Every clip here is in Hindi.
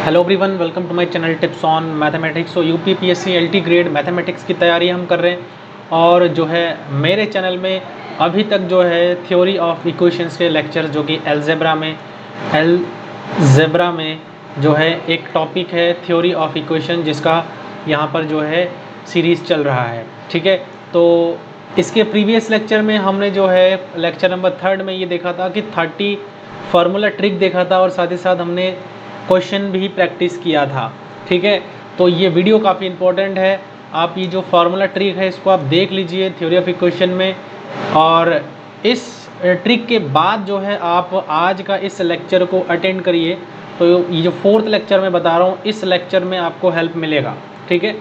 Hello everyone, welcome to my channel tips on mathematics. तो यूपीपीएससी एलटी ग्रेड मैथमेटिक्स की तैयारी हम कर रहे हैं और जो है मेरे चैनल में अभी तक जो है थ्योरी ऑफ इक्वेशंस के लेक्चर जो कि एलजेब्रा में जो है एक टॉपिक है थ्योरी ऑफ इक्वेशन, जिसका यहाँ पर जो है सीरीज़ चल रहा है। ठीक है, तो इसके प्रीवियस लेक्चर में हमने जो है लेक्चर नंबर 3 में ये देखा था कि 30 फार्मूला ट्रिक देखा था और साथ ही साथ हमने क्वेश्चन भी प्रैक्टिस किया था। ठीक है, तो ये वीडियो काफ़ी इंपॉर्टेंट है। आप ये जो फार्मूला ट्रिक है इसको आप देख लीजिए थ्योरी ऑफ इक्वेशन में, और इस ट्रिक के बाद जो है आप आज का इस लेक्चर को अटेंड करिए। तो ये जो 4th लेक्चर मैं बता रहा हूँ, इस लेक्चर में आपको हेल्प मिलेगा। ठीक है,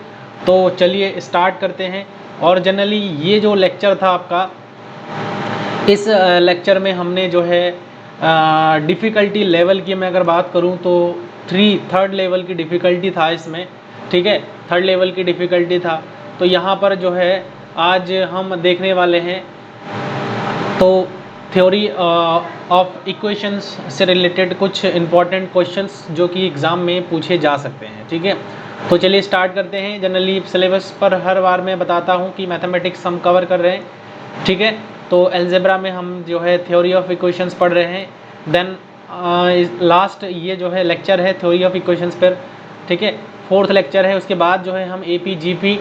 तो चलिए स्टार्ट करते हैं। और जनरली ये जो लेक्चर था आपका, इस लेक्चर में हमने जो है डिफ़िकल्टी लेवल की मैं अगर बात करूं तो थर्ड लेवल की डिफ़िकल्टी था इसमें। ठीक है, थर्ड लेवल की डिफ़िकल्टी था। तो यहाँ पर जो है आज हम देखने वाले हैं तो थ्योरी ऑफ इक्वेशंस से रिलेटेड कुछ इम्पॉर्टेंट क्वेश्चंस जो कि एग्ज़ाम में पूछे जा सकते हैं। ठीक है, तो चलिए स्टार्ट करते हैं। जनरली सिलेबस पर हर बार मैं बताता हूँ कि मैथमेटिक्स हम कवर कर रहे हैं। ठीक है, तो अलजेब्रा में हम जो है थ्योरी ऑफ इक्वेशंस पढ़ रहे हैं। देन लास्ट ये जो है लेक्चर है थ्योरी ऑफ इक्वेशंस पर। ठीक है, 4th लेक्चर है। उसके बाद जो है हम एपी जीपी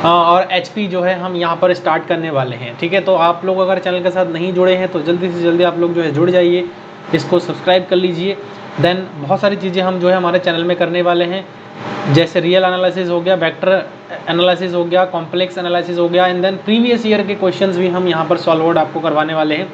और एचपी जो है हम यहाँ पर स्टार्ट करने वाले हैं। ठीक है, तो आप लोग अगर चैनल के साथ नहीं जुड़े हैं तो जल्दी से जल्दी आप लोग जो है जुड़ जाइए, इसको सब्सक्राइब कर लीजिए। देन बहुत सारी चीज़ें हम जो है हमारे चैनल में करने वाले हैं, जैसे रियल एनालिसिस हो गया, वेक्टर एनालिसिस हो गया, कॉम्प्लेक्स एनालिसिस हो गया, एंड देन प्रीवियस ईयर के क्वेश्चंस भी हम यहाँ पर सॉल्व आपको करवाने वाले हैं।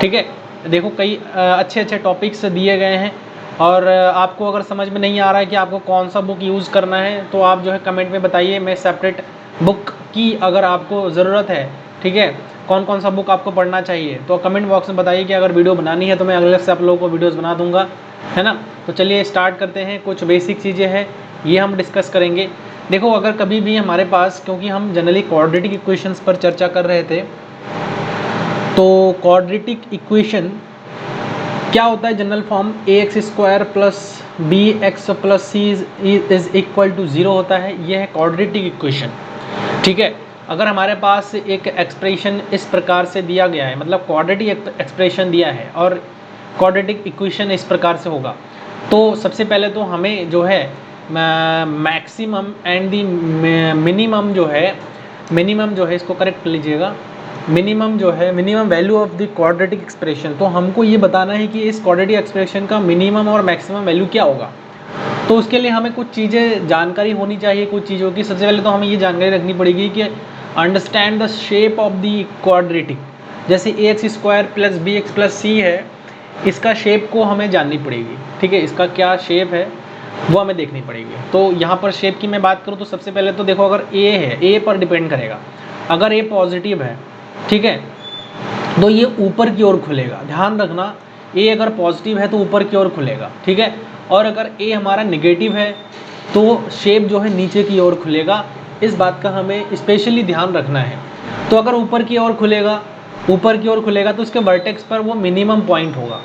ठीक है, देखो कई अच्छे अच्छे टॉपिक्स दिए गए हैं, और आपको अगर समझ में नहीं आ रहा है कि आपको कौन सा बुक यूज़ करना है तो आप जो है कमेंट में बताइए। मैं सेपरेट बुक की अगर आपको ज़रूरत है, ठीक है, कौन कौन सा बुक आपको पढ़ना चाहिए तो कमेंट बॉक्स में बताइए कि अगर वीडियो बनानी है तो मैं अगले से आप लोगों को वीडियोज़ बना दूँगा, है ना। तो चलिए स्टार्ट करते हैं। कुछ बेसिक चीज़ें हैं ये हम डिस्कस करेंगे। देखो, अगर कभी भी हमारे पास, क्योंकि हम जनरली क्वाड्रेटिक इक्वेशंस पर चर्चा कर रहे थे, तो क्वाड्रेटिक इक्वेशन क्या होता है, general form ax² plus bx plus c is equal to 0 होता है। यह है क्वाड्रेटिक इक्वेशन। ठीक है, अगर हमारे पास एक एक्सप्रेशन इस प्रकार से दिया गया है, मतलब क्वाड्रेटिक एक्सप्रेशन दिया है और क्वाड्रेटिक इक्वेशन इस प्रकार से होगा, तो सबसे पहले तो हमें जो है मैक्सिमम एंड दी मिनिमम जो है इसको करेक्ट लीजिएगा, मिनिमम जो है minimum value of the quadratic expression. तो हमको ये बताना है कि इस क्वाड्रेटिक एक्सप्रेशन का मिनिमम और मैक्सिमम वैल्यू क्या होगा। तो उसके लिए हमें कुछ चीज़ें जानकारी होनी चाहिए, कुछ चीज़ों की। सबसे पहले तो हमें ये जानकारी रखनी पड़ेगी कि understand the shape of the quadratic. जैसे ax² प्लस bx प्लस सी है, इसका शेप को हमें जाननी पड़ेगी। ठीक है, इसका क्या शेप है वो हमें देखनी पड़ेगी। तो यहाँ पर शेप की मैं बात करूँ तो सबसे पहले तो देखो, अगर a है, a पर डिपेंड करेगा। अगर a पॉजिटिव है, ठीक है, तो ये ऊपर की ओर खुलेगा। ध्यान रखना, a अगर पॉजिटिव है तो ऊपर की ओर खुलेगा। ठीक है, और अगर a हमारा नेगेटिव है तो शेप जो है नीचे की ओर खुलेगा। इस बात का हमें स्पेशली ध्यान रखना है। तो अगर ऊपर की ओर खुलेगा तो उसके वर्टेक्स पर वो मिनिमम पॉइंट होगा।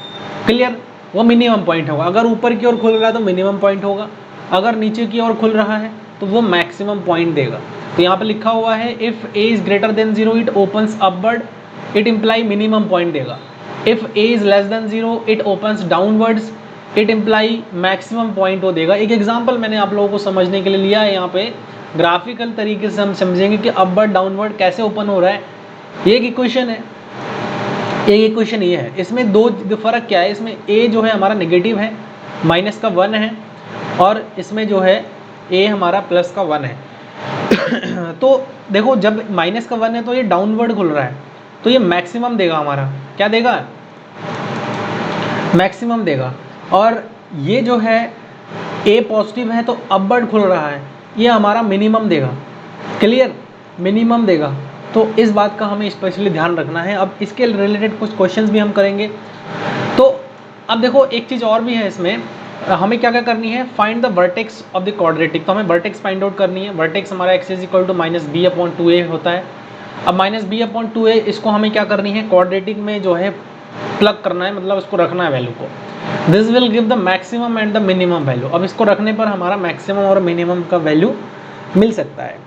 क्लियर, वो मिनिमम पॉइंट होगा। अगर ऊपर की ओर खुल रहा है तो मिनिमम पॉइंट होगा, अगर नीचे की ओर खुल रहा है तो वो मैक्सिमम पॉइंट देगा। तो यहाँ पे लिखा हुआ है if a is greater than 0 it opens upward, it imply minimum point देगा। If a is less than 0 it opens downwards, it imply maximum point वो देगा। एक एग्जांपल मैंने आप लोगों को समझने के लिए लिया है, यहाँ पे ग्राफिकल तरीके से हम समझेंगे कि अपवर्ड डाउनवर्ड कैसे ओपन हो रहा है। ये एक इक्वेशन है, एक इक्वेशन ये है। इसमें दो फर्क क्या है, इसमें a जो है हमारा नेगेटिव है, माइनस का 1 है, और इसमें जो है a हमारा प्लस का 1 है। तो देखो, जब माइनस का 1 है तो ये डाउनवर्ड खुल रहा है, तो ये मैक्सिमम देगा हमारा। क्या देगा? मैक्सिमम देगा। और ये जो है a पॉजिटिव है तो अपवर्ड खुल रहा है, ये हमारा मिनिमम देगा। क्लियर, मिनिमम देगा। तो इस बात का हमें स्पेशली ध्यान रखना है। अब इसके रिलेटेड कुछ क्वेश्चंस भी हम करेंगे। तो अब देखो, एक चीज़ और भी है इसमें, हमें क्या क्या करनी है, find the vertex of the quadratic. तो हमें वर्टेक्स फाइंड आउट करनी है। वर्टेक्स हमारा x is equal to -b/2a होता है। अब -b/2a इसको हमें क्या करनी है, क्वाड्रेटिक में जो है प्लग करना है, मतलब उसको रखना है वैल्यू को। This will give the maximum and the minimum value. अब इसको रखने पर हमारा मैक्सिमम और मिनिमम का वैल्यू मिल सकता है।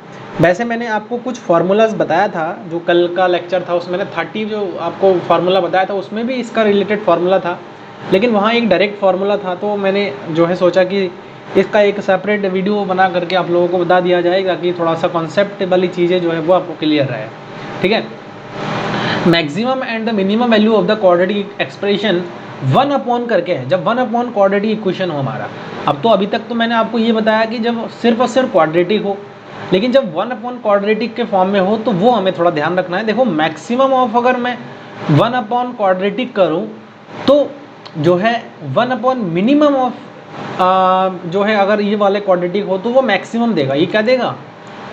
वैसे मैंने आपको कुछ फार्मूलाज बताया था, जो कल का लेक्चर था उसमें मैंने 30 जो आपको फार्मूला बताया था उसमें भी इसका रिलेटेड फार्मूला था, लेकिन वहाँ एक डायरेक्ट फार्मूला था, तो मैंने जो है सोचा कि इसका एक सेपरेट वीडियो बना करके आप लोगों को बता दिया जाएगा कि थोड़ा सा कॉन्सेप्ट वाली चीज़ें जो है वो आपको क्लियर रहे। ठीक है, maximum and the minimum value of the quadratic expression 1 upon करके है, जब 1 अपॉन क्वाड्रेटिक इक्वेशन हो हमारा। अब तो अभी तक तो मैंने आपको ये बताया कि जब सिर्फ और सिर्फ क्वाड्रेटिक हो, लेकिन जब 1 अपॉन क्वाड्रेटिक के फॉर्म में हो तो वो हमें थोड़ा ध्यान रखना है। देखो मैक्सिमम ऑफ अगर मैं 1 अपॉन क्वाड्रेटिक करूँ तो जो है 1 अपॉन मिनिमम ऑफ जो है अगर ये वाले क्वाड्रेटिक हो तो वो मैक्सिमम देगा, ये क्या देगा,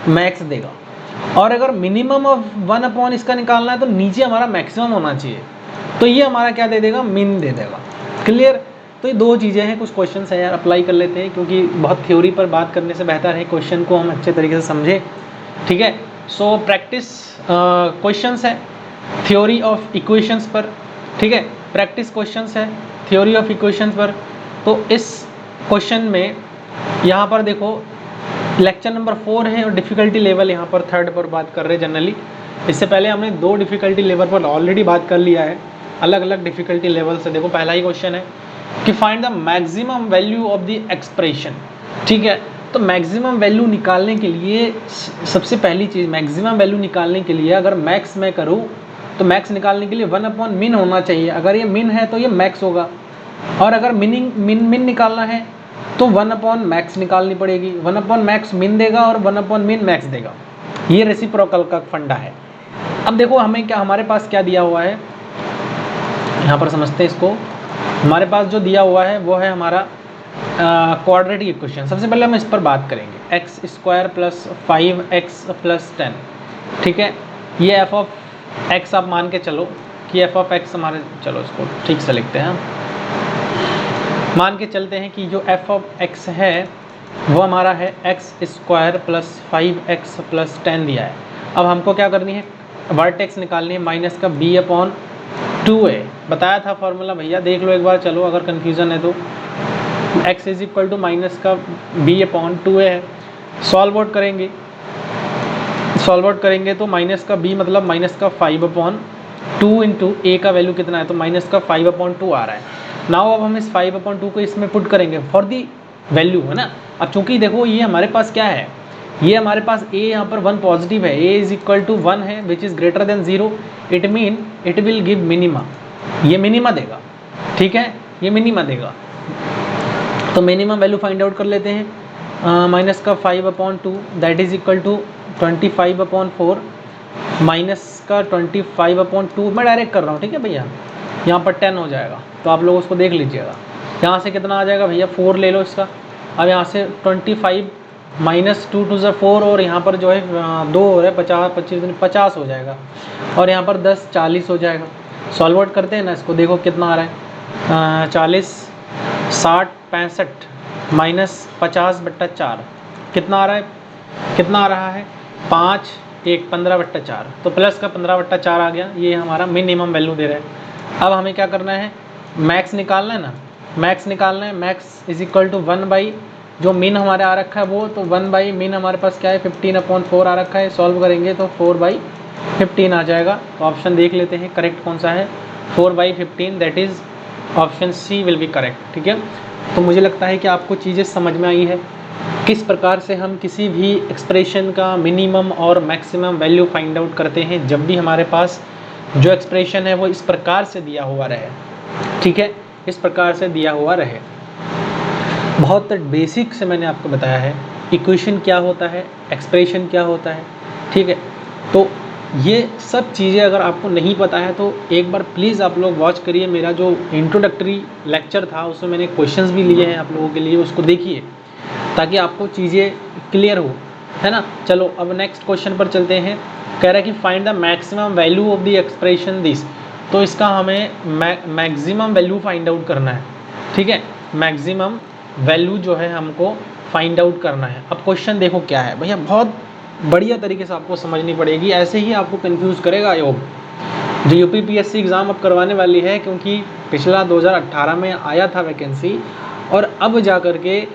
मैक्स देगा। और अगर मिनिमम ऑफ 1 अपॉन इसका निकालना है तो नीचे हमारा मैक्सिमम होना चाहिए, तो ये हमारा क्या दे देगा, मिन दे देगा। क्लियर। तो ये दो चीज़ें हैं, कुछ क्वेश्चन है यार अप्लाई कर लेते हैं, क्योंकि बहुत थ्योरी पर बात करने से बेहतर है क्वेश्चन को हम अच्छे तरीके से समझें। ठीक है, सो प्रैक्टिस क्वेश्चंस है थ्योरी ऑफ इक्वेशंस पर। ठीक है, प्रैक्टिस क्वेश्चंस है थ्योरी ऑफ इक्वेशंस पर। तो इस क्वेश्चन में यहाँ पर देखो लेक्चर नंबर 4 है और डिफ़िकल्टी लेवल यहाँ पर 3rd पर बात कर रहे हैं जनरली। इससे पहले हमने 2 डिफ़िकल्टी लेवल पर ऑलरेडी बात कर लिया है, अलग अलग डिफ़िकल्टी लेवल से। देखो पहला ही क्वेश्चन है कि find the maximum value of the expression. ठीक है, तो मैक्सिमम वैल्यू निकालने के लिए सबसे पहली चीज़, मैक्सिमम वैल्यू निकालने के लिए अगर मैक्स मैं करूँ तो मैक्स निकालने के लिए 1 अपॉन मिन होना चाहिए। अगर ये मिन है तो ये मैक्स होगा, और अगर मिन निकालना है तो 1 अपॉन मैक्स निकालनी पड़ेगी। 1 अपॉन मैक्स मिन देगा और 1 अपॉन मिन मैक्स देगा। ये रेसिप्रोकल का फंडा है। अब देखो हमें क्या, हमारे पास क्या दिया हुआ है, यहाँ पर समझते हैं इसको। हमारे पास जो दिया हुआ है वो है हमारा क्वाड्रेटिक इक्वेशन। सबसे पहले हम इस पर बात करेंगे, x square plus 5x plus 10। ठीक है, ये एफ ऑफ एक्स आप मान के चलो कि एफ ऑफ एक्स हमारे, चलो इसको ठीक से लिखते हैं, मान के चलते हैं कि जो एफ ऑफ एक्स है वो हमारा है x square plus 5x plus 10 दिया है। अब हमको क्या करनी है, वर्टेक्स निकालनी है, माइनस का b अपॉन 2a। बताया था फॉर्मूला भैया, देख लो एक बार, चलो अगर कन्फ्यूज़न है तो। x is equal to minus का b अपॉन 2a है। सॉल्व आउट करेंगे तो माइनस का b मतलब माइनस का 5 अपॉन 2 इंटू a का वैल्यू कितना है, तो माइनस का 5 अपॉन 2 आ रहा है। नाउ अब हम इस 5 अपॉन 2 को इसमें पुट करेंगे फॉर दी वैल्यू, है ना। अब चूंकि देखो ये हमारे पास क्या है, ये हमारे पास a यहाँ पर 1 पॉजिटिव है, a इज इक्वल टू 1 है which is greater than 0, it mean it will give minima. ये मिनिमा देगा। ठीक है, ये मिनिमा देगा। तो मिनिमम वैल्यू फाइंड आउट कर लेते हैं। माइनस का 5 upon 2 that is equal to 25 upon 4 minus का 25 अपॉन 2 मैं डायरेक्ट कर रहा हूँ। ठीक है भैया, यहाँ पर 10 हो जाएगा, तो आप लोग उसको देख लीजिएगा। यहाँ से कितना आ जाएगा भैया, 4 ले लो इसका। अब यहाँ से 25 माइनस 2 2 4, और यहाँ पर जो है 2 हो रहा है, 50 25 50 हो जाएगा, और यहाँ पर 10 40 हो जाएगा। सॉल्व आउट करते हैं ना इसको, देखो कितना आ रहा है, 40 60 65 माइनस 50/4 कितना आ रहा है, कितना आ रहा है 5 1 15/4, तो प्लस का 15/4 आ गया। ये हमारा मिनिमम वैल्यू दे रहा है। अब हमें क्या करना है, मैक्स निकालना है ना, मैक्स निकालना है। Max is equal to 1 by जो मिन हमारे आ रखा है वो, तो 1 बाई मिन हमारे पास क्या है 15 अपॉन 4 आ रखा है। सॉल्व करेंगे तो 4/15 आ जाएगा। तो ऑप्शन देख लेते हैं करेक्ट कौन सा है, 4/15, that is option C will be correct. ठीक है, तो मुझे लगता है कि आपको चीज़ें समझ में आई है किस प्रकार से हम किसी भी एक्सप्रेशन का मिनिमम और मैक्सिमम वैल्यू फाइंड आउट करते हैं जब भी हमारे पास जो एक्सप्रेशन है वो इस प्रकार से दिया हुआ रहे। ठीक है, इस प्रकार से दिया हुआ रहे। बहुत बेसिक से मैंने आपको बताया है इक्वेशन क्या होता है, एक्सप्रेशन क्या होता है। ठीक है, तो ये सब चीज़ें अगर आपको नहीं पता है तो एक बार प्लीज़ आप लोग वॉच करिए मेरा जो इंट्रोडक्टरी लेक्चर था, उसमें मैंने क्वेश्चंस भी लिए हैं आप लोगों के लिए, उसको देखिए ताकि आपको चीज़ें क्लियर हो, है ना। चलो अब नेक्स्ट क्वेश्चन पर चलते हैं। कह रहा है कि find the maximum value of the expression this, तो इसका हमें मैक्सिमम वैल्यू फाइंड आउट करना है। ठीक है, मैक्सिमम वैल्यू जो है हमको फाइंड आउट करना है। अब क्वेश्चन देखो क्या है भैया, बहुत बढ़िया तरीके से आपको समझनी पड़ेगी, ऐसे ही आपको कंफ्यूज करेगा योग। जो यूपीपीएससी एग्ज़ाम अब करवाने वाली है, क्योंकि पिछला 2018 में आया था वैकेंसी और अब जा कर के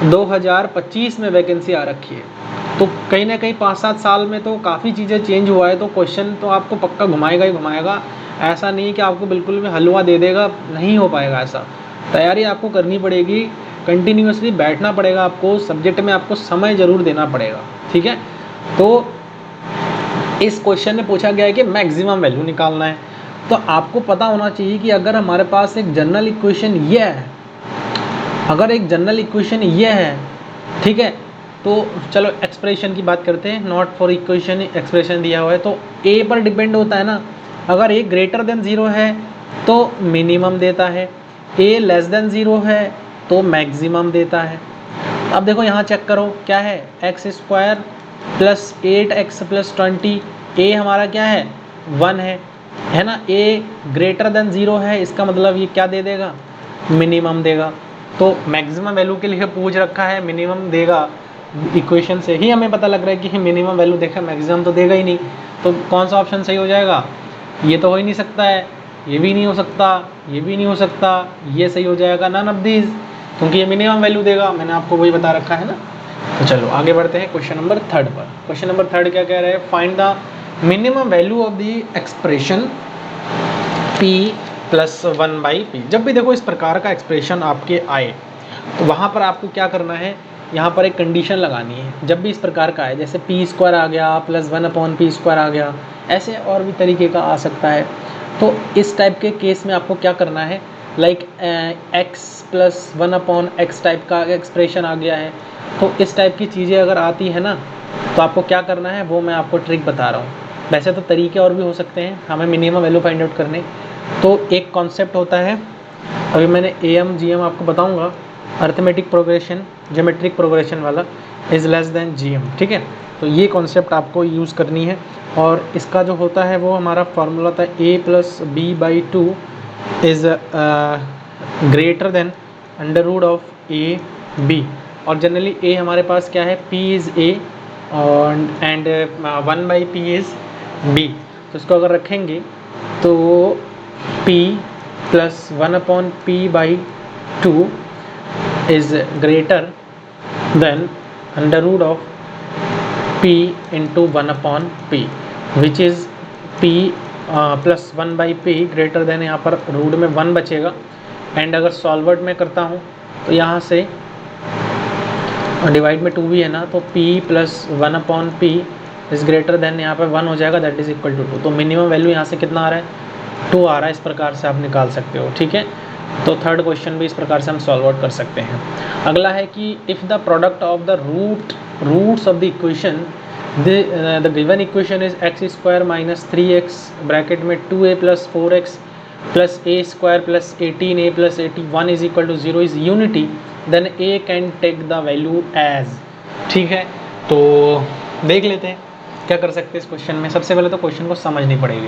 2025 में वैकेंसी आ रखी है। तो कहीं ना कहीं 5-7 साल में तो काफ़ी चीज़ें चेंज हुआ है, तो क्वेश्चन तो आपको पक्का घुमाएगा ही घुमाएगा। ऐसा नहीं है कि आपको बिल्कुल भी हलवा दे देगा, नहीं हो पाएगा ऐसा। तैयारी आपको करनी पड़ेगी, कंटिन्यूसली बैठना पड़ेगा, आपको सब्जेक्ट में आपको समय ज़रूर देना पड़ेगा, ठीक है। तो इस क्वेश्चन में पूछा गया है कि मैक्सिमम वैल्यू निकालना है। तो आपको पता होना चाहिए कि अगर हमारे पास एक जनरल इक्वेशन ये है, अगर एक जनरल इक्वेशन ये है, ठीक है, तो चलो एक्सप्रेशन की बात करते हैं। नॉट फॉर इक्वेशन एक्सप्रेशन दिया हुआ है, तो ए पर डिपेंड होता है ना। अगर ए ग्रेटर देन 0 है तो मिनिमम देता है, ए लेस देन 0 है तो मैक्सिमम देता है। अब देखो यहाँ चेक करो क्या है, x² प्लस 8x प्लस 20, ए हमारा क्या है 1 है ना। ए ग्रेटर देन 0 है, इसका मतलब ये क्या दे देगा, मिनिमम देगा। तो मैक्सिमम वैल्यू के लिए पूछ रखा है, मिनिमम देगा। इक्वेशन से ही हमें पता लग रहा है कि मिनिमम वैल्यू देखा, मैक्सिमम तो देगा ही नहीं। तो कौन सा ऑप्शन सही हो जाएगा, ये तो हो ही नहीं सकता है, ये भी नहीं हो सकता, ये भी नहीं हो सकता, ये सही हो जाएगा नन ऑफ दीज, क्योंकि ये मिनिमम वैल्यू देगा, मैंने आपको वही बता रखा है ना। तो चलो आगे बढ़ते हैं क्वेश्चन नंबर 3 पर। क्वेश्चन नंबर 3 क्या कह रहा है, find the minimum value of the expression p plus 1/p। जब भी देखो इस प्रकार का एक्सप्रेशन आपके आए तो वहाँ पर आपको क्या करना है, यहाँ पर एक कंडीशन लगानी है। जब भी इस प्रकार का है, जैसे p² आ गया प्लस 1/p² आ गया, ऐसे और भी तरीके का आ सकता है। तो इस टाइप के केस में आपको क्या करना है, like x plus 1/x type का एक्सप्रेशन आ गया है, तो इस टाइप की चीज़ें अगर आती है ना, तो आपको क्या करना है वो मैं आपको ट्रिक बता रहा हूँ। वैसे तो तरीके और भी हो सकते हैं हमें मिनिमम वैल्यू फाइंड आउट करने। तो एक कॉन्सेप्ट होता है, अभी मैंने AM GM आपको बताऊंगा, अर्थमेटिक प्रोग्रेशन, ज्योमेट्रिक प्रोग्रेशन वाला, इज़ लेस देन GM, ठीक है। तो ये कॉन्सेप्ट आपको यूज़ करनी है, और इसका जो होता है वो हमारा फार्मूला होता है a plus b/2 is greater than √(a)b। और जनरली a हमारे पास क्या है, p इज़ a और एंड 1/p इज़ b। तो इसको अगर रखेंगे तो p plus 1/p/2 is greater than √(p into 1/p, which is p plus 1/p greater than, यहाँ पर रूट में 1 बचेगा। एंड अगर सॉल्वर्ड में करता हूँ तो यहाँ से डिवाइड में 2 भी है ना, तो p plus 1/p is greater than, यहाँ पर 1 हो जाएगा, दैट इज़ इक्वल टू 2। तो मिनिमम वैल्यू यहाँ से कितना आ रहा है, 2 आ रहा है। इस प्रकार से आप निकाल सकते हो, ठीक है। तो थर्ड क्वेश्चन भी इस प्रकार से हम सॉल्व आउट कर सकते हैं। अगला है कि if the product of the roots of the equation, the given equation is x² minus 3x bracket में 2a plus 4x plus a² plus 18a plus 81 is equal to 0 is unity, then a can take the value as, ठीक है। तो देख लेते हैं क्या कर सकते हैं इस क्वेश्चन में। सबसे पहले तो क्वेश्चन को समझनी पड़ेगी।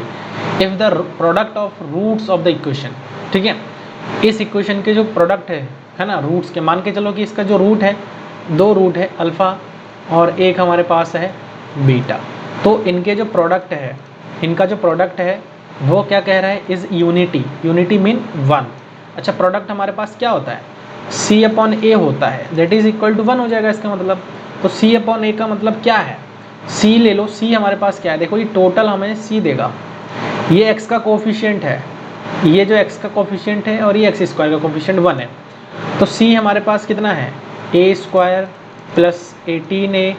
If the product of roots of the equation, ठीक है, इस इक्वेशन के जो प्रोडक्ट है ना, रूट्स के, मान के चलो कि इसका जो रूट है, 2 रूट है अल्फ़ा और एक हमारे पास है बीटा। तो इनके जो प्रोडक्ट है, इनका जो प्रोडक्ट है वो क्या कह रहा है, इज़ यूनिटी, यूनिटी मीन 1। अच्छा, प्रोडक्ट हमारे पास क्या होता है, C/A होता है, दैट इज़ इक्वल टू 1 हो जाएगा इसका मतलब। तो C/A का मतलब क्या है, C ले लो, C हमारे पास क्या है, देखो ये टोटल हमें C देगा, ये x का कोफिशिएंट है, ये जो x का कोफिशिएंट है और ये x² का कोफिशिएंट 1 है। तो C हमारे पास कितना है, a² प्लस 18a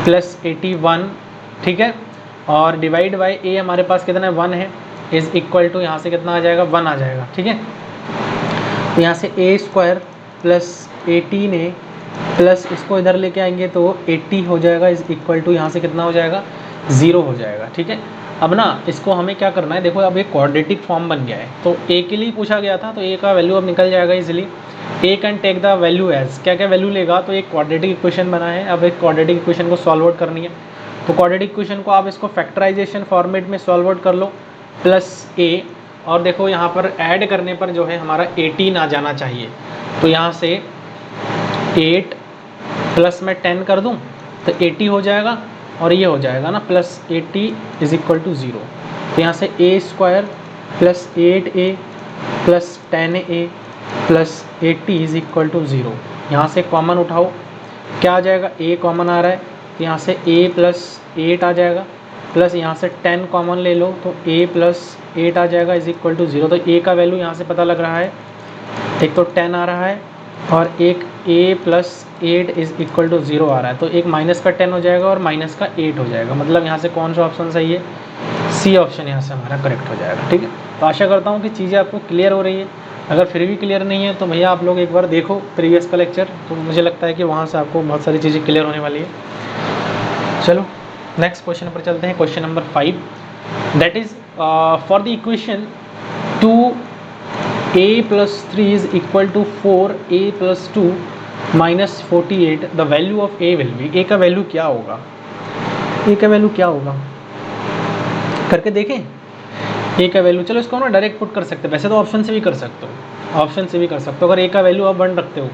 प्लस 81, ठीक है, और डिवाइड बाई a हमारे पास कितना है, 1 है, इज़ इक्वल टू, यहाँ से कितना आ जाएगा, 1 आ जाएगा, ठीक है। तो यहाँ से a² प्लस 18a प्लस इसको इधर लेके आएंगे तो 80 हो जाएगा, इज़ इक्वल टू, यहाँ से कितना हो जाएगा, 0 हो जाएगा, ठीक है। अब ना इसको हमें क्या करना है, देखो अब एक क्वाड्रेटिक फॉर्म बन गया है, तो a के लिए पूछा गया था, तो a का वैल्यू अब निकल जाएगा easily. a can take the value as, क्या क्या वैल्यू लेगा, तो एक क्वाड्रेटिक इक्वेशन बना है, अब एक क्वाड्रेटिक इक्वेशन को सॉल्व आउट करनी है। तो क्वाड्रेटिक इक्वेशन को आप इसको फैक्टराइजेशन फॉर्मेट में सॉल्व आउट कर लो, प्लस a, और देखो यहाँ पर ऐड करने पर जो है हमारा 18 आ जाना चाहिए। तो यहाँ से 8 प्लस में 10 कर दूँ तो 80 हो जाएगा, और ये हो जाएगा ना प्लस 80 इज इक्वल टू 0। तो यहाँ से a square plus 8a plus 10a plus 80 is equal to 0। यहाँ से कॉमन उठाओ, क्या आ जाएगा, a कॉमन आ रहा है तो यहाँ से a प्लस 8 आ जाएगा, प्लस यहाँ से 10 कॉमन ले लो तो a प्लस 8 आ जाएगा इज इक्वल टू 0। तो a का वैल्यू यहाँ से पता लग रहा है, एक तो 10 आ रहा है और एक a plus 8 is equal to 0 आ रहा है। तो एक माइनस का 10 हो जाएगा और माइनस का 8 हो जाएगा, मतलब यहाँ से कौन सा ऑप्शन सही है, सी ऑप्शन यहाँ से हमारा करेक्ट हो जाएगा। ठीक है, तो आशा करता हूँ कि चीज़ें आपको क्लियर हो रही है। अगर फिर भी क्लियर नहीं है तो भैया आप लोग एक बार देखो प्रीवियस का लेक्चर, तो मुझे लगता है कि वहाँ से आपको बहुत सारी चीज़ें क्लियर होने वाली है। चलो नेक्स्ट क्वेश्चन पर चलते हैं, question number 5, that is for the equation 2a plus 3 is equal to 4a plus 2 minus 48, the value of a will be, a का वैल्यू क्या होगा, a का वैल्यू क्या होगा करके देखें। a का वैल्यू, चलो इसको ना डायरेक्ट पुट कर सकते हैं, वैसे तो ऑप्शन से भी कर सकते हो, ऑप्शन से भी कर सकते हो। अगर a का वैल्यू आप 1 रखते हो,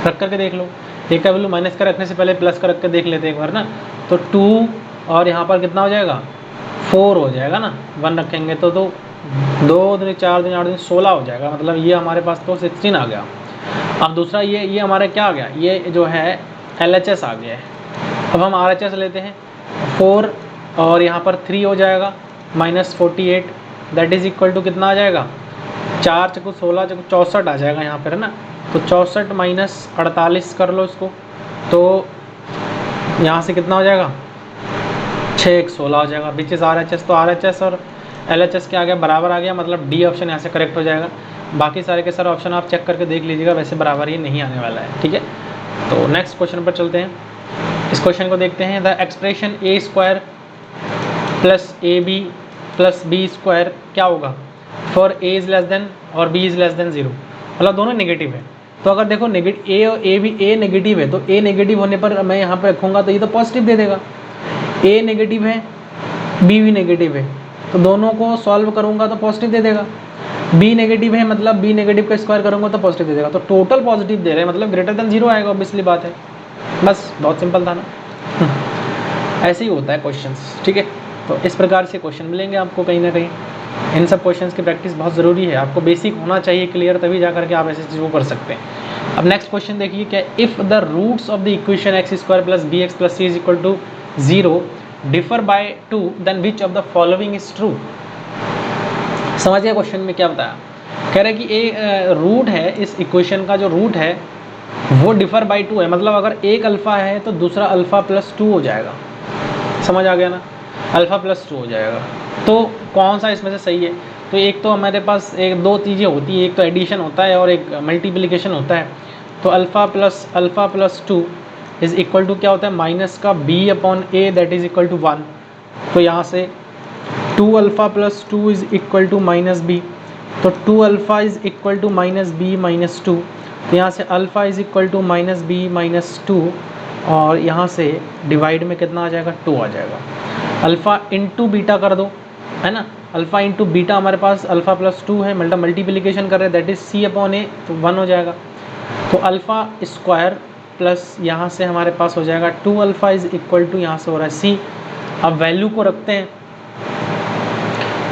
रख करके देख लो, a का वैल्यू माइनस का रखने से पहले प्लस का रख कर देख लेते हैं एक बार ना, तो 2 और यहाँ पर कितना हो जाएगा, 4 हो जाएगा ना, 1 रखेंगे तो 2 दूनी 4 दूनी 8 दूनी 16 हो जाएगा, मतलब ये हमारे पास तो 16 आ गया। अब दूसरा ये हमारा क्या आ गया, ये जो है LHS आ गया है। अब हम RHS लेते हैं, 4 और यहाँ पर 3 हो जाएगा minus 48, that is equal to कितना आ जाएगा, 4 चकु 16 चकु 64 आ जाएगा यहाँ पर है ना। तो 64 माइनस 48 कर लो इसको, तो यहाँ से कितना हो जाएगा, 6 16 हो जाएगा, विच इज़ RHS। तो RHS और LHS क्या आ गया, बराबर आ गया, मतलब डी ऑप्शन यहाँ से करेक्ट हो जाएगा। बाकी सारे के सारे ऑप्शन आप चेक करके देख लीजिएगा, वैसे बराबर ये नहीं आने वाला है। ठीक है, तो नेक्स्ट क्वेश्चन पर चलते हैं, इस क्वेश्चन को देखते हैं। The expression a square plus ab plus b square क्या होगा for a is less than और b इज़ लेस देन 0, मतलब दोनों नेगेटिव है। तो अगर देखो a और a नेगेटिव है, तो a नेगेटिव होने पर मैं यहाँ पर रखूँगा तो ये तो पॉजिटिव दे देगा, a नेगेटिव है b भी नेगेटिव है, तो दोनों को सॉल्व करूंगा तो पॉजिटिव दे देगा। b नेगेटिव है, मतलब b नेगेटिव का स्क्वायर करूंगा तो पॉजिटिव दे देगा, तो टोटल पॉजिटिव दे रहे हैं, मतलब ग्रेटर देन 0 आएगा, ऑब्वियसली बात है। बस बहुत सिंपल था ना। ऐसे ही होता है क्वेश्चंस। ठीक है, तो इस प्रकार से क्वेश्चन मिलेंगे आपको कहीं ना कहीं। इन सब क्वेश्चंस की प्रैक्टिस बहुत ज़रूरी है, आपको बेसिक होना चाहिए क्लियर, तभी जा करके आप ऐसी चीज़ों को कर सकते हैं। अब नेक्स्ट क्वेश्चन देखिए क्या, if the roots of the equation x square plus b x plus c is equal to 0 differ by 2 then which of the following is true. समझ गया क्वेश्चन में क्या बताया, कह रहे हैं कि एक रूट है, इस इक्वेशन का जो रूट है वो डिफर बाय 2 है, मतलब अगर एक अल्फ़ा है तो दूसरा अल्फ़ा प्लस 2 हो जाएगा। समझ आ गया ना, अल्फ़ा प्लस 2 हो जाएगा। तो कौन सा इसमें से सही है, तो एक तो हमारे पास एक दो चीज़ें होती है, एक तो एडिशन होता है और एक मल्टीप्लिकेशन होता है। तो alpha plus 2 is equal to क्या होता है, माइनस का b upon a that is equal to 1। तो यहाँ से 2 alpha plus 2 is equal to minus b, तो 2 alpha is equal to minus b minus 2। तो यहाँ से alpha is equal to minus b minus 2, और यहाँ से डिवाइड में कितना आ जाएगा, 2 आ जाएगा। अल्फ़ा इंटू बीटा कर दो, है ना, अल्फ़ा इंटू बीटा हमारे पास अल्फ़ा प्लस 2 है, मतलब मल्टीप्लिकेशन कर रहे हैं, that is c upon a, तो 1 हो जाएगा। तो अल्फ़ा स्क्वायर प्लस यहाँ से हमारे पास हो जाएगा 2 अल्फ़ा इज़ इक्वल टू, यहाँ से हो रहा है c। अब वैल्यू को रखते हैं,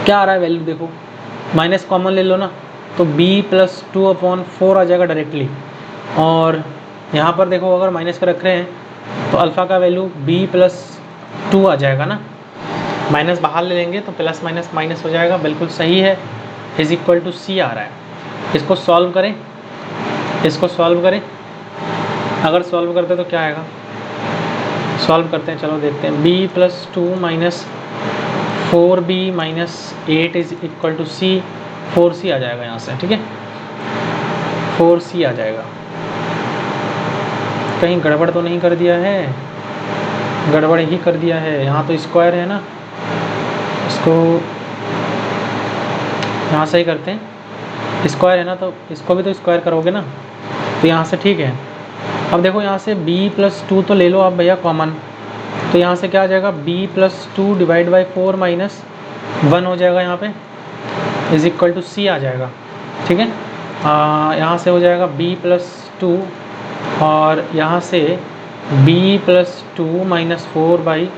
क्या आ रहा है वैल्यू, देखो माइनस कॉमन ले लो ना, तो b प्लस 2 अपॉन 4 आ जाएगा डायरेक्टली। और यहाँ पर देखो अगर माइनस का रख रहे हैं तो अल्फ़ा का वैल्यू b प्लस 2 आ जाएगा ना, माइनस बाहर ले लेंगे तो प्लस माइनस माइनस हो जाएगा, बिल्कुल सही है, इज़ इक्वल टू c आ रहा है। इसको सॉल्व करें, इसको सॉल्व करें, अगर सॉल्व करते तो क्या आएगा, सॉल्व करते हैं, चलो देखते हैं। b plus 2 minus 4b minus 8 is equal to c, 4c आ जाएगा यहाँ से। ठीक है, 4c आ जाएगा। कहीं गड़बड़ तो नहीं कर दिया है, गड़बड़ ही कर दिया है, यहाँ तो स्क्वायर है ना, इसको यहाँ से ही करते हैं, स्क्वायर है ना, तो इसको भी तो स्क्वायर करोगे ना, तो यहाँ से ठीक है। अब देखो यहाँ से b प्लस 2 तो ले लो आप भैया कॉमन, तो यहाँ से क्या आ जाएगा, b plus 2 divide by 4 minus 1 हो जाएगा यहाँ पे, इज इक्वल टू c आ जाएगा। ठीक है, यहाँ से हो जाएगा b प्लस 2 और यहाँ से b प्लस 2 माइनस 4 बाई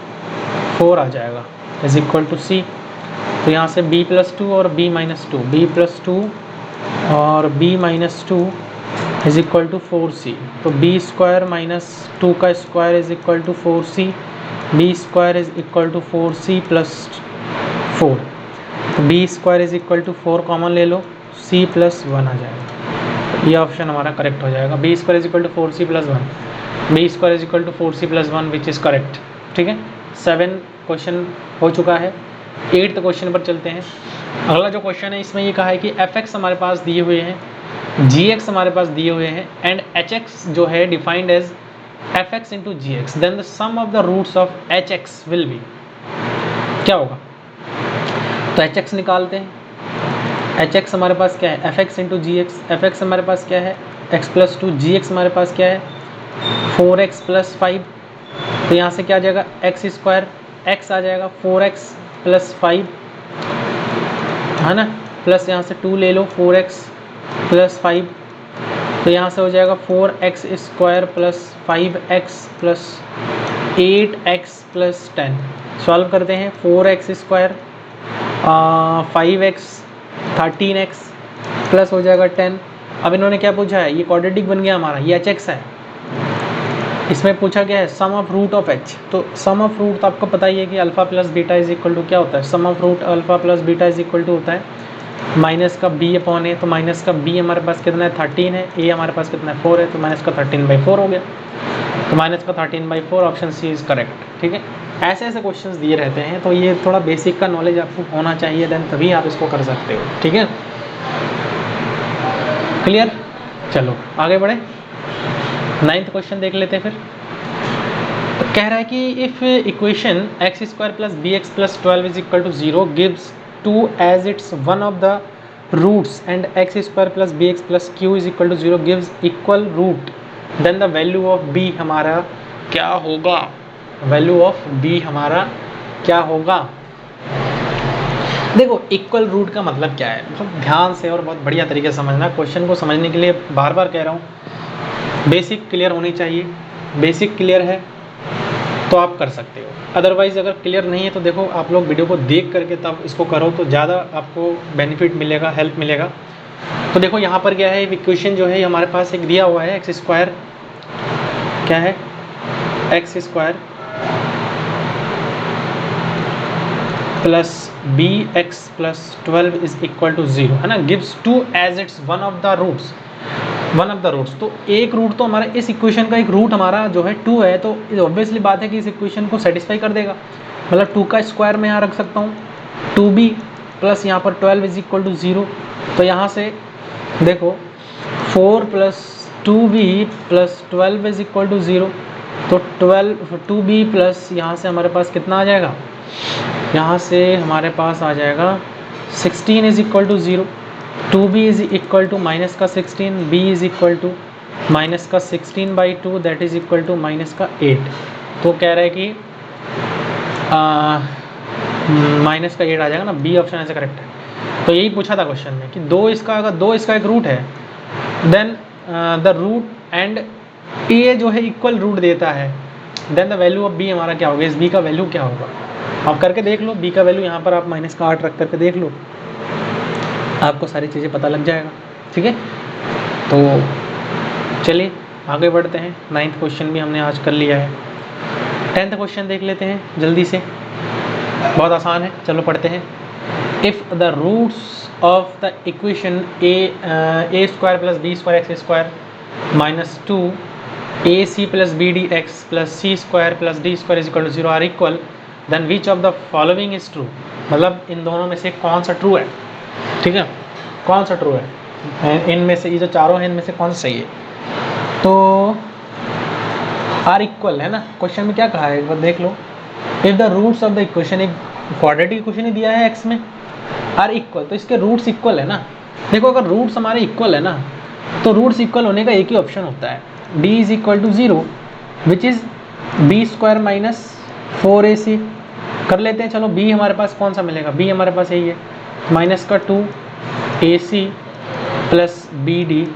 4 आ जाएगा, इज इक्वल टू c। तो तो यहाँ से b प्लस 2 और b माइनस 2, b प्लस 2 और b minus 2 is equal to 4c। तो b स्क्वायर माइनस 2 का square is equal to 4c, b square is equal to 4c plus 4। तो b square is equal to 4 common ले लो, c प्लस 1 आ जाएगा। ये ऑप्शन हमारा करेक्ट हो जाएगा, b square is equal to 4c plus 1, b square is equal to 4c plus 1 which is correct. ठीक है, 7 क्वेश्चन हो चुका है। 8th क्वेश्चन पर चलते हैं। अगला जो क्वेश्चन है इसमें ये कहा है कि fx हमारे पास दिए हुए हैं, gx हमारे पास दिए हुए हैं एंड hx जो है defined as fx into g x, then the sum of the roots of hx will be. क्या होगा? तो hx निकालते हैं। hx हमारे पास क्या है? fx into g x. fx हमारे पास क्या है? x plus 2। gx हमारे पास क्या है? 4x plus 5। तो यहाँ से क्या आ जाएगा? एक्स स्क्वायर, x आ जाएगा 4x प्लस 5, है ना, प्लस यहाँ से 2 ले लो, 4x प्लस 5। तो यहाँ से हो जाएगा 4x square plus 5x plus 8x plus 10। Solve करते हैं। 4x square 5x 13x plus हो जाएगा 10। अब इन्होंने क्या पूछा है? ये क्वाड्रेटिक बन गया हमारा, ये hx है। इसमें पूछा गया है sum of root of h। तो सम ऑफ रूट तो आपको पता ही है कि alpha plus beta is equal to क्या होता है? Sum of root alpha plus beta is equal to होता है माइनस का b अपॉन ए। तो माइनस का b हमारे पास कितना है? 13 है। a हमारे पास कितना है? 4 है। तो माइनस का 13/4 हो गया। तो माइनस का 13/4 ऑप्शन सी इज करेक्ट। ठीक है, ऐसे ऐसे क्वेश्चंस दिए रहते हैं, तो ये थोड़ा बेसिक का नॉलेज आपको होना चाहिए, देन तभी आप इसको कर सकते हो। ठीक है, क्लियर? चलो आगे बढ़े, 9th क्वेश्चन देख लेते हैं फिर। तो कह रहा है कि if equation x square plus b x plus 12 is equal to 0 gives 2 as its one of the roots and x square plus b x plus q is equal to 0 gives equal root, then the value of b हमारा क्या होगा? वैल्यू ऑफ बी हमारा क्या होगा? देखो, इक्वल रूट का मतलब क्या है, बहुत ध्यान से और बहुत बढ़िया तरीके से समझना। क्वेश्चन को समझने के लिए बार बार कह रहा हूँ, बेसिक क्लियर होनी चाहिए। बेसिक क्लियर है तो आप कर सकते हो, अदरवाइज़ अगर क्लियर नहीं है तो देखो, आप लोग वीडियो को देख करके तब इसको करो तो ज़्यादा आपको बेनिफिट मिलेगा, हेल्प मिलेगा। तो देखो यहाँ पर क्या है, इक्वेशन जो है हमारे पास एक दिया हुआ है, एक्स स्क्वायर क्या है? X square plus b x plus 12 is equal to 0, है ना, gives 2 as its one of the roots. तो एक रूट तो हमारा इस इक्वेशन का एक रूट हमारा जो है 2 है, तो ऑब्वियसली बात है कि इस इक्वेशन को सेटिस्फाई कर देगा। मतलब 2 का स्क्वायर मैं यहाँ रख सकता हूँ, 2b प्लस यहाँ पर 12 इज इक्वल टू 0। तो यहाँ से देखो 4 plus 2b plus 12 is equal to 0। तो 2b प्लस यहाँ से हमारे पास कितना आ जाएगा? यहाँ से हमारे पास आ जाएगा 16 is equal to 0। 2b is equal to minus का 16, b is equal to minus का 16/2 that is equal to minus का 8। तो कह रहा है कि माइनस का 8 आ जाएगा ना, बी ऑप्शन ऐसे करेक्ट है। तो यही पूछा था क्वेश्चन में कि अगर दो इसका एक रूट है, then the root and a जो है इक्वल रूट देता है, then the value of b हमारा क्या होगा? इस बी का वैल्यू क्या होगा? आप करके देख लो, बी का वैल्यू यहाँ पर आप माइनस का 8 रख करके देख लो, आपको सारी चीज़ें पता लग जाएगा। ठीक है, तो चलिए आगे बढ़ते हैं। 9th क्वेश्चन भी हमने आज कर लिया है। 10th क्वेश्चन देख लेते हैं जल्दी से, बहुत आसान है, चलो पढ़ते हैं। If the roots of the equation a square plus b square x square minus 2 a c plus b d x plus c square plus d square is equal to 0 are equal, then which of the following is true. मतलब इन दोनों में से कौन सा ट्रू है? ठीक है, कौन सा ट्रू है इनमें से? ये जो चारों हैं इनमें से कौन सा सही है? तो आर इक्वल है ना, क्वेश्चन में क्या कहा है एक बार देख लो। If the roots of the equation, एक क्वाड्रेटिक इक्वेशन ही दिया है एक्स में, आर इक्वल, तो इसके रूट्स इक्वल है ना। देखो अगर रूट्स हमारे इक्वल है ना, तो रूट्स इक्वल होने का एक ही ऑप्शन होता है, d is equal to 0 which is b square minus 4ac। कर लेते हैं, चलो बी हमारे पास कौन सा मिलेगा? बी हमारे पास यही है, माइनस का 2ac प्लस बी डी,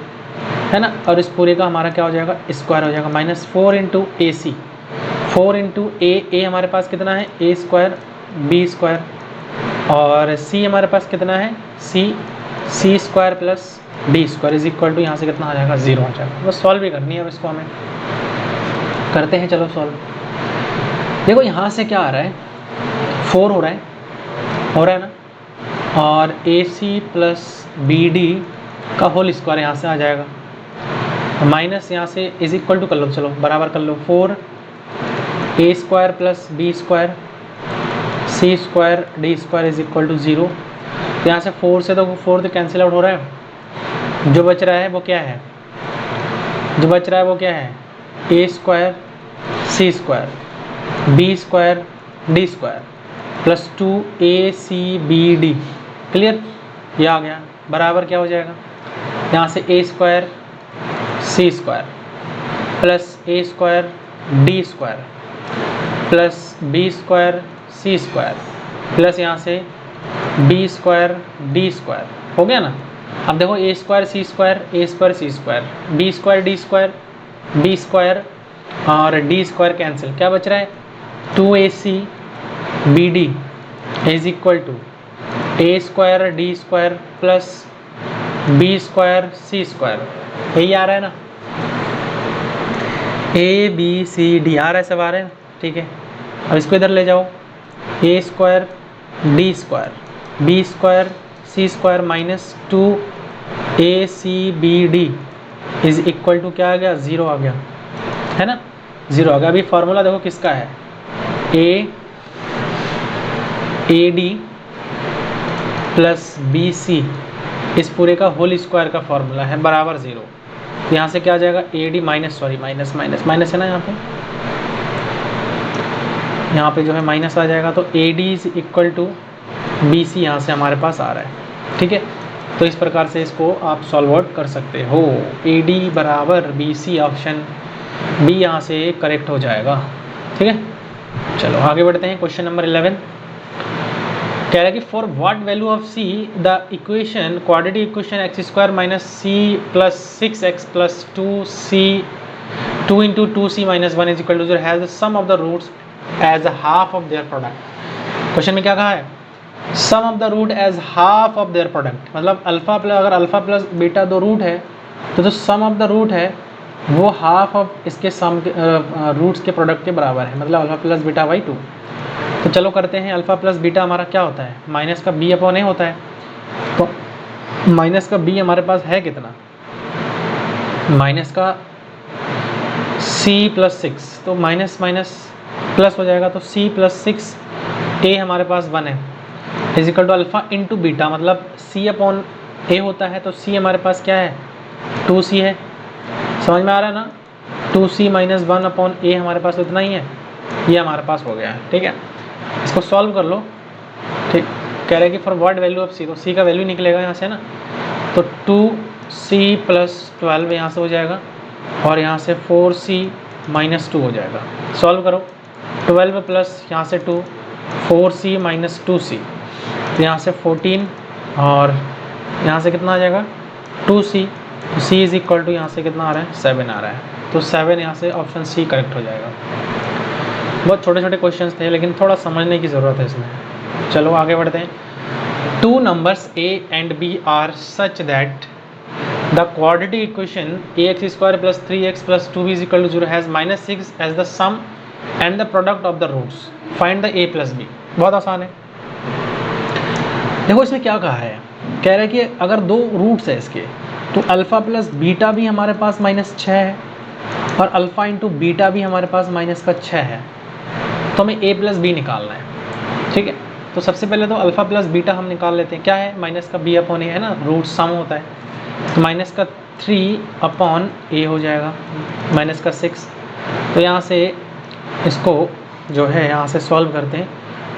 है ना, और इस पूरे का हमारा क्या हो जाएगा? स्क्वायर हो जाएगा, माइनस 4 इंटू ए सी, 4 इंटू ए हमारे पास कितना है? ए स्क्वायर बी स्क्वायर और सी हमारे पास कितना है, c square plus d square is equal to यहाँ से कितना आ जाएगा, 0 आ जाएगा। बस सॉल्व भी करनी है अब इसको हमें, करते हैं चलो सॉल्व। देखो यहाँ से क्या आ रहा है, 4 हो रहा है ना, और ए सी प्लस बी डी का होल स्क्वायर यहाँ से आ जाएगा, माइनस यहाँ से इज इक्वल टू कर लो, चलो बराबर कर लो, 4 a square plus b square c square d square is equal to 0। तो यहाँ से 4 से तो 4 तो कैंसिल आउट हो रहा है, जो बच रहा है वो क्या है, a square c square b square d square plus 2ACBD। Clear, ये आ गया, बराबर क्या हो जाएगा, यहाँ से a square c square plus a square d square plus b square c square plus यहाँ से बी स्क्वायर डी स्क्वायर, हो गया ना। अब देखो a square c square c square b square और डी स्क्वायर कैंसिल, क्या बच रहा है, 2ACBD is equal to a square d square plus b square c square, यही आ रहा है ना, ABCD आ रहा है, सब आ रहा है, ठीक है। अब इसको इधर ले जाओ, a square d square b square c square minus 2ACBD is equal to क्या आ गया, 0 आ गया, है ना, 0 आ गया। अभी फॉर्मूला देखो किसका है, AD प्लस BC इस पूरे का होल स्क्वायर का फॉर्मूला है बराबर 0। तो यहाँ से क्या आ जाएगा, AD माइनस माइनस है ना, यहाँ पे जो है माइनस आ जाएगा, तो AD is equal to BC यहाँ से हमारे पास आ रहा है, ठीक है। तो इस प्रकार से इसको आप सॉल्व आउट कर सकते हो, AD बराबर BC, ऑप्शन बी यहाँ से करेक्ट हो जाएगा, ठीक है। चलो आगे बढ़ते हैं, क्वेश्चन नंबर 11 कह रहा है कि for what value of c the equation quadratic equation x square minus c plus 6x plus 2 into 2c minus 1 is equal to 0 has the sum of the roots as half of their product. Question में क्या कहा है, sum of the root as half of their product, मतलब अल्फा प्लस, अगर अल्फा प्लस बीटा दो रूट है तो जो सम ऑफ द रूट है वो हाफ ऑफ इसके सम रूट्स के प्रोडक्ट के बराबर है, मतलब अल्फा प्लस बीटा बाई 2। तो चलो करते हैं, अल्फा प्लस बीटा हमारा क्या होता है, माइनस का b अपॉन a होता है। तो माइनस का b हमारे पास है कितना, माइनस का c प्लस 6, तो माइनस माइनस प्लस हो जाएगा, तो c प्लस 6 a हमारे पास 1 है is equal to alpha into beta, मतलब c अपॉन a होता है, तो c हमारे पास क्या है, 2c है, समझ में आ रहा है ना, 2c माइनस 1 अपॉन a हमारे पास इतना ही है, ये हमारे पास हो गया है, ठीक है। इसको सॉल्व कर लो, ठीक, कह रहे हैं कि for what value of c, तो c का वैल्यू निकलेगा यहाँ से ना, तो 2c प्लस 12 यहाँ से हो जाएगा और यहाँ से 4c माइनस 2 हो जाएगा। सॉल्व करो, 12 प्लस यहाँ से 2, 4c माइनस 2c, तो यहाँ से 14 और यहाँ से कितना आ जाएगा 2c, c is equal to यहाँ से कितना आ रहा है 7 आ रहा है, तो 7 यहाँ से ऑप्शन सी करेक्ट हो जाएगा। बहुत छोटे छोटे क्वेश्चंस थे लेकिन थोड़ा समझने की ज़रूरत है इसमें। चलो आगे बढ़ते हैं। 2 numbers a and b are such that the quadratic equation ax square plus 3x plus 2b is equal to 0 has minus 6 as the sum and the product of the roots. Find the a plus b। बहुत आसान है। देखो इसमें क्या कहा है, कह रहा है कि अगर 2 रूट्स है इसके, तो अल्फ़ा प्लस बीटा भी हमारे पास -6 है और अल्फ़ा इंटू बीटा भी हमारे पास -6 है, तो हमें a प्लस बी निकालना है, ठीक है। तो सबसे पहले तो अल्फ़ा प्लस बीटा हम निकाल लेते हैं, क्या है माइनस का b अपॉन a है ना, रूट सम होता है, तो माइनस का 3 अपॉन a हो जाएगा, माइनस का 6। तो यहाँ से इसको जो है यहाँ से सॉल्व करते हैं,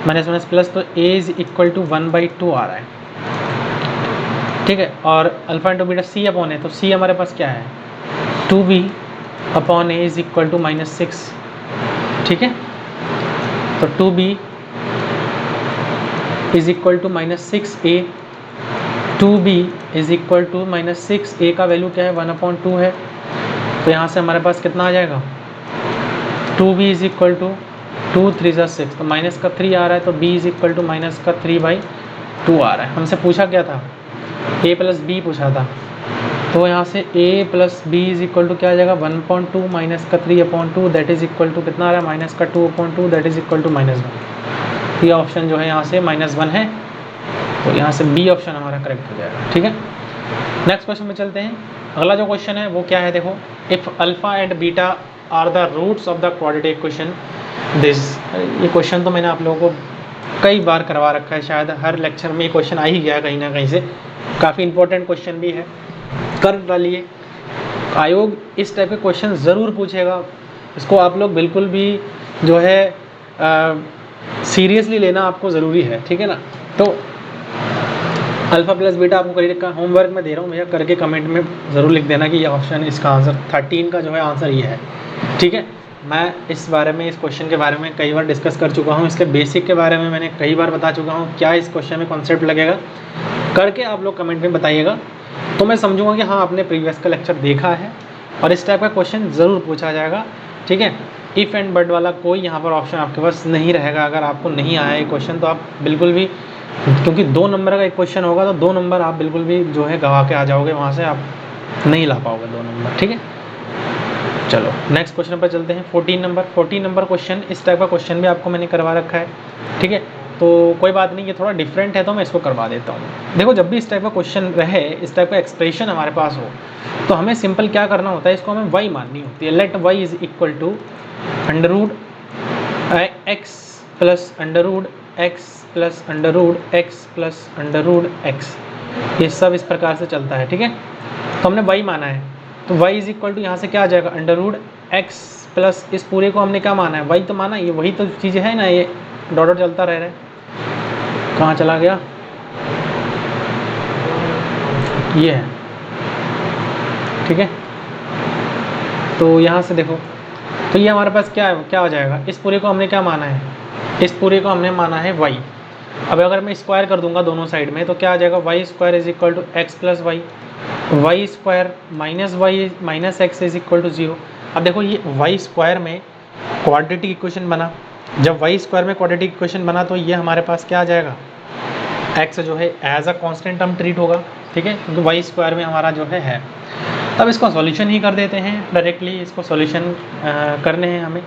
माइनस माइनस प्लस, तो a इज इक्वल टू 1/2 आ रहा है, ठीक है। और alpha into beta c upon है, तो c हमारे पास क्या है 2b upon a is equal to -6, ठीक है। तो 2b is equal to -6a, 2b is equal to -6a का वैल्यू क्या है 1/2 है, तो यहाँ से हमारे पास कितना आ जाएगा 2b इज इक्वल टू 2 3 ज़ा 6, तो माइनस का 3 आ रहा है, तो b is equal to minus का 3/2 आ रहा है। हमसे पूछा क्या था, a प्लस बी पूछा था, तो यहाँ से a plus b is equal to क्या आ जाएगा, 1/2 माइनस का 3/2 दैट इज इक्वल टू कितना आ रहा है, माइनस का 2/2 दैट इज इक्वल टू -1। ये ऑप्शन जो है यहाँ से -1 है, तो यहाँ से बी ऑप्शन हमारा करेक्ट हो जाएगा। ठीक है, नेक्स्ट क्वेश्चन में चलते हैं। अगला जो क्वेश्चन है वो क्या है, देखो, if alpha and beta are the roots of the quadratic equation this. ये क्वेश्चन तो मैंने आप लोगों को कई बार करवा रखा है, शायद हर लेक्चर में ये क्वेश्चन आ ही गया कहीं ना कहीं से, काफ़ी इंपॉर्टेंट क्वेश्चन भी है, कर डालिए। आयोग इस टाइप के क्वेश्चन ज़रूर पूछेगा, इसको आप लोग बिल्कुल भी जो है सीरियसली लेना आपको ज़रूरी है। ठीक है ना, तो अल्फ़ा प्लस बीटा आपको करिए का होमवर्क में दे रहा हूँ भैया, करके कमेंट में ज़रूर लिख देना कि ये ऑप्शन, इसका आंसर 13 का जो है आंसर ये है। ठीक है, मैं इस बारे में, इस क्वेश्चन के बारे में कई बार डिस्कस कर चुका हूँ, इसके बेसिक के बारे में मैंने कई बार बता चुका हूँ, क्या इस क्वेश्चन में कॉन्सेप्ट लगेगा करके आप लोग कमेंट में बताइएगा, तो मैं समझूंगा कि हाँ आपने प्रीवियस का लेक्चर देखा है और इस टाइप का क्वेश्चन ज़रूर पूछा जाएगा। ठीक है, इफ़ एंड बट वाला कोई यहाँ पर ऑप्शन आपके पास नहीं रहेगा। अगर आपको नहीं आया ये क्वेश्चन तो आप बिल्कुल भी, क्योंकि 2 नंबर का एक क्वेश्चन होगा तो 2 नंबर आप बिल्कुल भी जो है गवा के आ जाओगे, वहाँ से आप नहीं ला पाओगे 2 नंबर। ठीक है, चलो नेक्स्ट क्वेश्चन पर चलते हैं। 14 नंबर क्वेश्चन, इस टाइप का क्वेश्चन भी आपको मैंने करवा रखा है। ठीक है, तो कोई बात नहीं, ये थोड़ा डिफरेंट है तो मैं इसको करवा देता हूँ। देखो, जब भी इस टाइप का क्वेश्चन रहे, इस टाइप का एक्सप्रेशन हमारे पास हो, तो हमें सिंपल क्या करना होता है, इसको हमें y माननी होती है। Let y is equal to under x plus under x plus under x। ये सब इस प्रकार से चलता है। ठीक है, तो हमने y माना है, तो y इज इक्वल टू यहाँ से क्या आ जाएगा, अंडर x प्लस इस पूरे को हमने क्या माना है, y तो माना, ये वही तो चीज़ें है ना, ये डॉट डॉट चलता रह रहा है, कहाँ चला गया, ये है। ठीक है, तो यहाँ से देखो, तो ये हमारे पास क्या है, क्या हो जाएगा, इस पूरे को हमने क्या माना है, इस पूरे को हमने माना है y। अब अगर मैं स्क्वायर कर दूंगा दोनों साइड में, तो क्या आ जाएगा, y square is equal to x plus y, y square minus x is equal to 0। अब देखो, ये y स्क्वायर में क्वाड्रेटिक इक्वेशन बना, जब y स्क्वायर में क्वाड्रेटिक इक्वेशन बना तो ये हमारे पास क्या आ जाएगा, x जो है as a constant term treat होगा। ठीक है, क्योंकि y स्क्वायर में हमारा जो है। तब इसको सॉल्यूशन ही कर देते हैं डायरेक्टली, इसको सॉल्यूशन करने हैं हमें।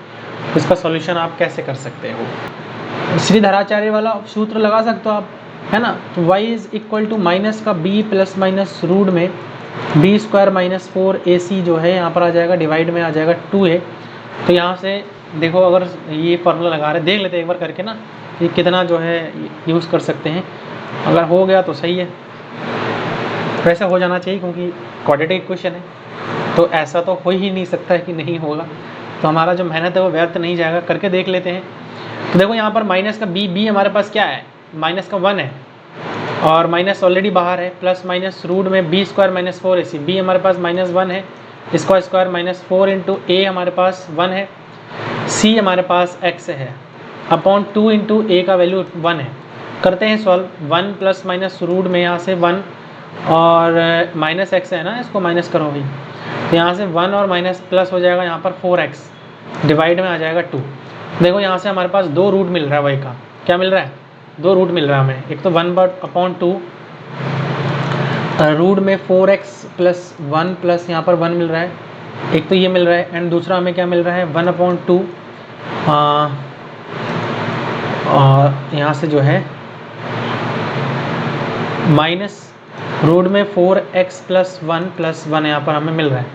इसका सॉल्यूशन आप कैसे कर सकते हो, श्रीधराचार्य वाला सूत्र लगा सकते हो आप, है ना। तो y is equal to minus का b प्लस माइनस रूट में b स्क्वायर माइनस 4ac जो है यहाँ पर आ जाएगा, डिवाइड में आ जाएगा 2a। तो यहाँ से देखो, अगर ये फार्मूला लगा रहे, देख लेते हैं एक बार करके ना, ये कितना जो है यूज़ कर सकते हैं। अगर हो गया तो सही है, वैसा हो जाना चाहिए क्योंकि क्वाड्रेटिक इक्वेशन है, तो ऐसा तो हो ही नहीं सकता है कि नहीं होगा, तो हमारा जो मेहनत है वो व्यर्थ नहीं जाएगा। करके देख लेते हैं। तो देखो, यहाँ पर माइनस का b हमारे पास क्या है, माइनस का 1 है, और माइनस ऑलरेडी बाहर है, प्लस माइनस रूट में b square minus 4ac, b हमारे पास -1 है, इसका स्क्वायर -4 इंटू a हमारे पास 1 है, c हमारे पास x है, अपॉन 2 इंटू a का वैल्यू 1 है। करते हैं सॉल्व, 1 प्लस माइनस रूट में यहाँ से 1 और माइनस एक्स है ना, इसको माइनस करो भाई, तो यहाँ से 1 और माइनस प्लस हो जाएगा, यहाँ पर 4x डिवाइड में आ जाएगा 2। देखो, यहाँ से हमारे पास 2 रूट मिल रहा है y का, क्या मिल रहा है, 2 रूट मिल रहा है हमें। एक तो 1/2 रूट में 4x प्लस 1 प्लस यहाँ पर 1 मिल रहा है, एक तो ये मिल रहा है, एंड दूसरा हमें क्या मिल रहा है, 1/2 और यहाँ से जो है माइनस रूट में 4x प्लस 1 यहाँ पर हमें मिल रहा है,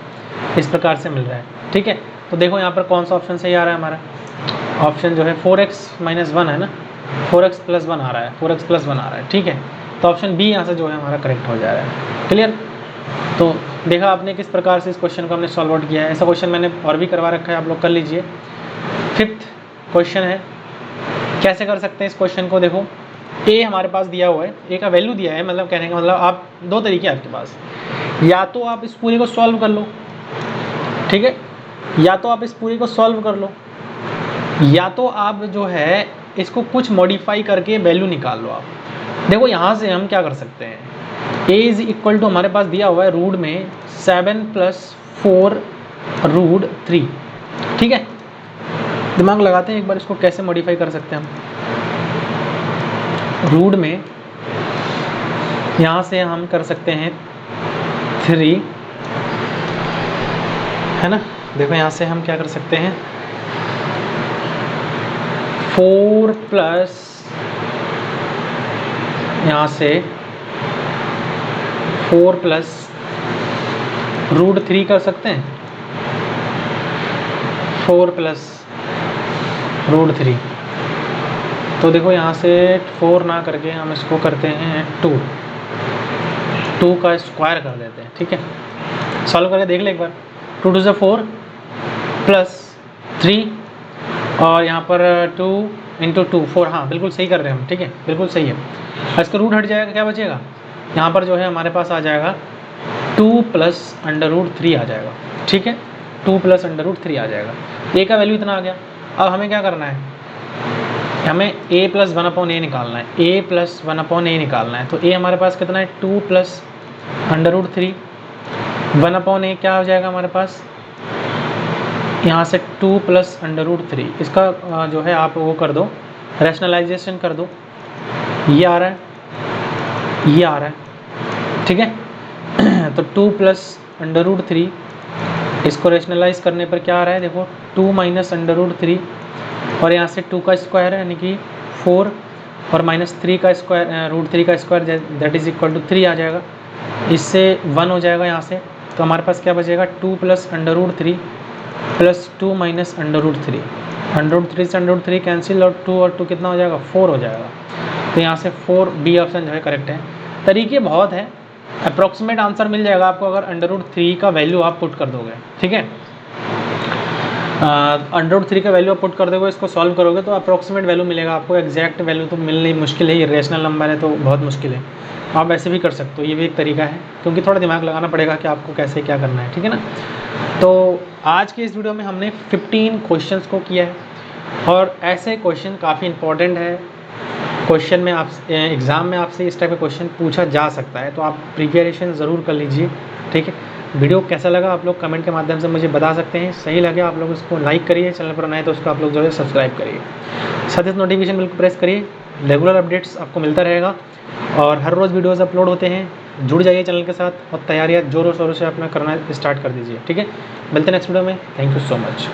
इस प्रकार से मिल रहा है। ठीक है, तो देखो यहाँ पर कौन सा ऑप्शन सही आ रहा है, हमारा ऑप्शन जो है 4x माइनस 1 है ना, 4x प्लस 1 आ रहा है, 4x प्लस 1 आ रहा है। ठीक है, तो ऑप्शन बी यहाँ से जो है हमारा करेक्ट हो जा रहा है। क्लियर, तो देखा आपने किस प्रकार से इस क्वेश्चन को हमने सॉल्व आउट किया है। ऐसा क्वेश्चन मैंने और भी करवा रखा है, आप लोग कर लीजिए। 5th क्वेश्चन है, कैसे कर सकते हैं इस क्वेश्चन को। देखो, ए हमारे पास दिया हुआ है, ए का वैल्यू दिया है, मतलब कहने का मतलब आप 2 तरीके हैं आपके पास, या तो आप इस पूरे को सॉल्व कर लो, ठीक है, या तो आप इस पूरे को सॉल्व कर लो, या तो आप जो है इसको कुछ मॉडिफाई करके वैल्यू निकाल लो आप। देखो, यहाँ से हम क्या कर सकते हैं, ए इज इक्वल टू हमारे पास दिया हुआ है रूट में 7 + 4 √3, ठीक है। दिमाग लगाते हैं एक बार, इसको कैसे मॉडिफाई कर सकते हैं हम। रूट में यहाँ से हम कर सकते हैं 3, है ना। देखो यहाँ से हम क्या कर सकते हैं, 4 प्लस यहाँ से 4 प्लस √3 कर सकते हैं, 4 प्लस √3। तो देखो यहाँ से 4 ना करके हम इसको करते हैं 2 का स्क्वायर कर देते हैं, ठीक है। सॉल्व करके देख ले एक बार। 2 2 = 4 प्लस 3 और यहाँ पर 2 × 2 4, हाँ बिल्कुल सही कर रहे हैं हम, ठीक है, बिल्कुल सही है। इसका रूट हट जाएगा, क्या बचेगा यहाँ पर जो है हमारे पास आ जाएगा 2 + √3 आ जाएगा, ठीक है, 2 + √3 आ जाएगा। a का वैल्यू इतना आ गया। अब हमें क्या करना है, हमें a + 1/a निकालना है, a + 1/a निकालना है। तो a हमारे पास कितना है, 2 + √3, 1/a क्या हो जाएगा हमारे पास, यहाँ से 2 + √3। इसका जो है आप वो कर दो, रैशनलाइजेशन कर दो, ये आ रहा है, ये आ रहा है, ठीक है। तो 2 + √3, इसको रैशनलाइज करने पर क्या आ रहा है, देखो 2 - √3 और यहाँ से 2 का स्क्वायर है यानी कि 4 और -3 का स्क्वायर, √3 का square that is equal to 3 आ जाएगा। इससे 1 हो जाएगा यहाँ से, तो हमारे पास क्या बचेगा, 2 + √3 + 2 - √3। √3 से √3 कैंसिल और 2 कितना हो जाएगा, 4 हो जाएगा। तो यहाँ से 4, बी ऑप्शन जो है करेक्ट है। तरीके बहुत है, अप्रॉक्सीमेट आंसर मिल जाएगा आपको अगर √3 का वैल्यू आप पुट कर दोगे, ठीक है। √3 का वैल्यू आप पुट कर दोगे, इसको सॉल्व करोगे तो अप्रॉक्सीमेट वैल्यू मिलेगा आपको। एग्जैक्ट वैल्यू तो मिलनी मुश्किल है, ये रेशनल नंबर है तो बहुत मुश्किल है। आप ऐसे भी कर सकते हो, ये भी एक तरीका है, क्योंकि थोड़ा दिमाग लगाना पड़ेगा कि आपको कैसे क्या करना है, ठीक है ना। तो आज के इस वीडियो में हमने 15 क्वेश्चंस को किया है और ऐसे क्वेश्चन काफ़ी इंपॉर्टेंट है। क्वेश्चन में आप एग्ज़ाम में आपसे इस टाइप का क्वेश्चन पूछा जा सकता है, तो आप प्रिपरेशन ज़रूर कर लीजिए, ठीक है। वीडियो कैसा लगा आप लोग कमेंट के माध्यम से मुझे बता सकते हैं। सही लगे आप लोग इसको लाइक करिए, चैनल पर नए तो उसको आप लोग जो है सब्सक्राइब करिए, साथ ही नोटिफिकेशन बिल्कुल प्रेस करिए। रेगुलर अपडेट्स आपको मिलता रहेगा और हर रोज़ वीडियोज़ अपलोड होते हैं। जुड़ जाइए चैनल के साथ और तैयारियाँ जोरों शोरों से अपना करना स्टार्ट कर दीजिए, ठीक है। मिलते हैं नेक्स्ट वीडियो में। Thank you so much.